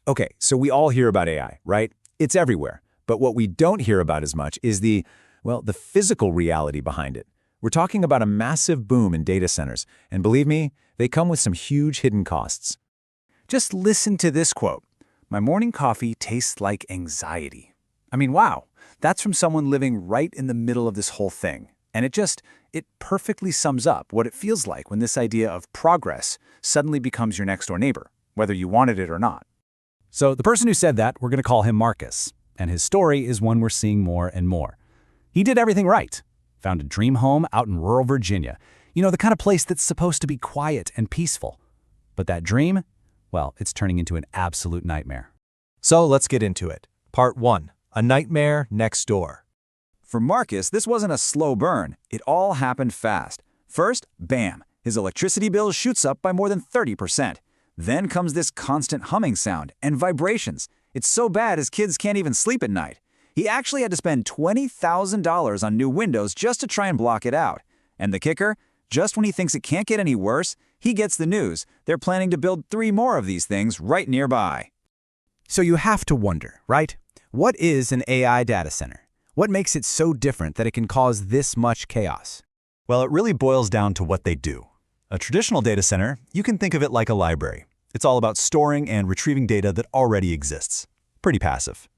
Okay, so we all hear about AI, right? It's everywhere. But what we don't hear about as much is the physical reality behind it. We're talking about a massive boom in data centers, and believe me, they come with some huge hidden costs. Just listen to this quote. My morning coffee tastes like anxiety. I mean, wow, that's from someone living right in the middle of this whole thing. And it perfectly sums up what it feels like when this idea of progress suddenly becomes your next door neighbor, whether you wanted it or not. So the person who said that, we're going to call him Marcus. And his story is one we're seeing more and more. He did everything right. Found a dream home out in rural Virginia. You know, the kind of place that's supposed to be quiet and peaceful. But that dream, well, it's turning into an absolute nightmare. So let's get into it. Part 1. A nightmare next door. For Marcus, this wasn't a slow burn. It all happened fast. First, bam, his electricity bill shoots up by more than 30%. Then comes this constant humming sound and vibrations. It's so bad his kids can't even sleep at night. He actually had to spend $20,000 on new windows just to try and block it out. And the kicker? Just when he thinks it can't get any worse, he gets the news. They're planning to build 3 more of these things right nearby. So you have to wonder, right? What is an AI data center? What makes it so different that it can cause this much chaos? Well, it really boils down to what they do. A traditional data center, you can think of it like a library. It's all about storing and retrieving data that already exists. Pretty passive.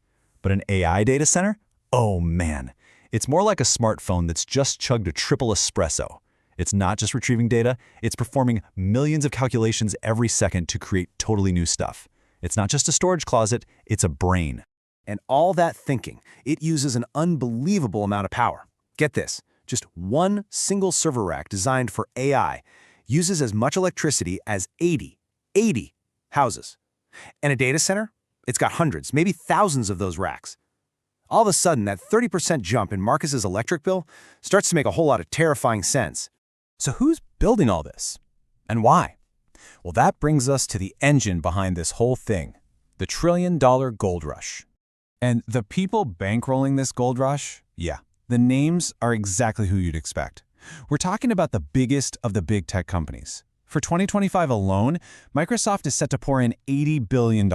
But an AI data center? Oh man, it's more like a smartphone that's just chugged a triple espresso. It's not just retrieving data, it's performing millions of calculations every second to create totally new stuff. It's not just a storage closet, it's a brain. And all that thinking, it uses an unbelievable amount of power. Get this, just one single server rack designed for AI uses as much electricity as 80 houses. And a data center? It's got hundreds, maybe thousands of those racks. All of a sudden, that 30% jump in Marcus's electric bill starts to make a whole lot of terrifying sense. So who's building all this? And why? Well, that brings us to the engine behind this whole thing, the trillion-dollar gold rush. And the people bankrolling this gold rush? Yeah, the names are exactly who you'd expect. We're talking about the biggest of the big tech companies. For 2025 alone, Microsoft is set to pour in $80 billion.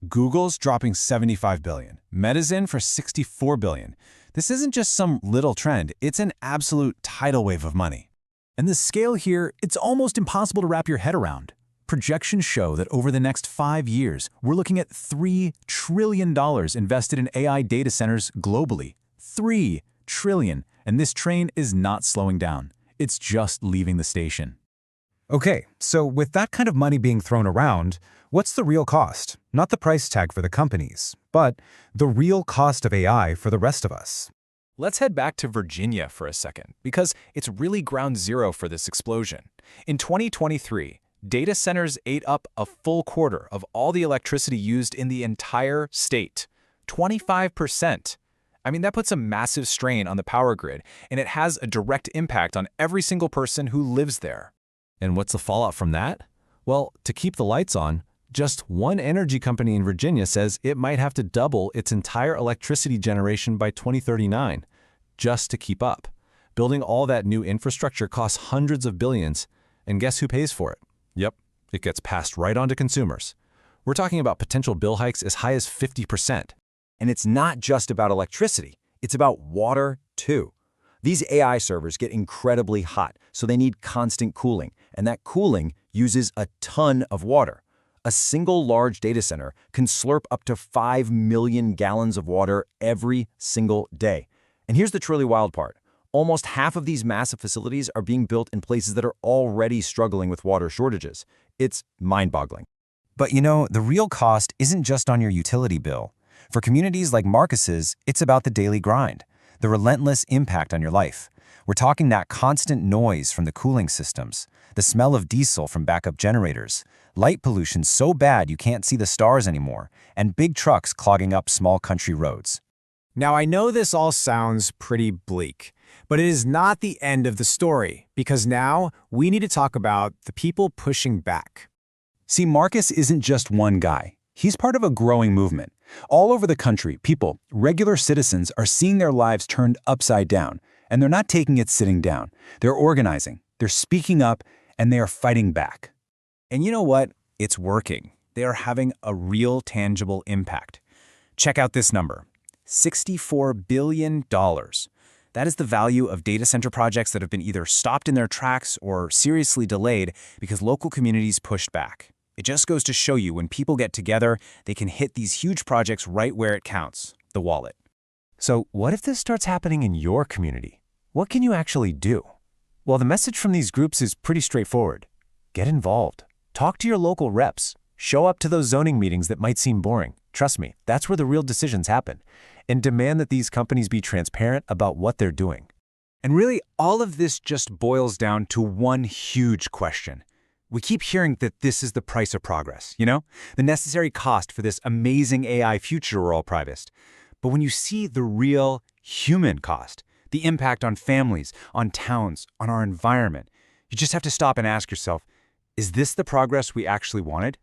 Google's dropping $75 billion. Meta's in for $64 billion. This isn't just some little trend, it's an absolute tidal wave of money. And the scale here, it's almost impossible to wrap your head around. Projections show that over the next 5 years, we're looking at $3 trillion invested in AI data centers globally. $3 trillion. And this train is not slowing down. It's just leaving the station. Okay, so with that kind of money being thrown around, what's the real cost? Not the price tag for the companies, but the real cost of AI for the rest of us. Let's head back to Virginia for a second, because it's really ground zero for this explosion. In 2023, data centers ate up a full quarter of all the electricity used in the entire state. 25%. I mean, that puts a massive strain on the power grid, and it has a direct impact on every single person who lives there. And what's the fallout from that? Well, to keep the lights on, just one energy company in Virginia says it might have to double its entire electricity generation by 2039 just to keep up. Building all that new infrastructure costs hundreds of billions, and guess who pays for it? Yep, it gets passed right on to consumers. We're talking about potential bill hikes as high as 50%. And it's not just about electricity, it's about water too. These AI servers get incredibly hot, so they need constant cooling, and that cooling uses a ton of water. A single large data center can slurp up to 5 million gallons of water every single day. And here's the truly wild part. Almost half of these massive facilities are being built in places that are already struggling with water shortages. It's mind-boggling. But you know, the real cost isn't just on your utility bill. For communities like Marcus's, it's about the daily grind, the relentless impact on your life. We're talking that constant noise from the cooling systems, the smell of diesel from backup generators, light pollution so bad you can't see the stars anymore, and big trucks clogging up small country roads. Now, I know this all sounds pretty bleak, but it is not the end of the story, because now we need to talk about the people pushing back. See, Marcus isn't just one guy. He's part of a growing movement. All over the country, people, regular citizens, are seeing their lives turned upside down, and they're not taking it sitting down. They're organizing, they're speaking up, and they are fighting back. And you know what? It's working. they are having a real tangible impact. Check out this number, $64 billion. That is the value of data center projects that have been either stopped in their tracks or seriously delayed because local communities pushed back. It just goes to show you when people get together, they can hit these huge projects right where it counts, the wallet. So what if this starts happening in your community? What can you actually do? Well, the message from these groups is pretty straightforward. Get involved. Talk to your local reps. Show up to those zoning meetings that might seem boring. Trust me, that's where the real decisions happen. And demand that these companies be transparent about what they're doing. And really, all of this just boils down to one huge question. We keep hearing that this is the price of progress, the necessary cost for this amazing AI future we're all promised. But when you see the real human cost, the impact on families, on towns, on our environment, you just have to stop and ask yourself, is this the progress we actually wanted?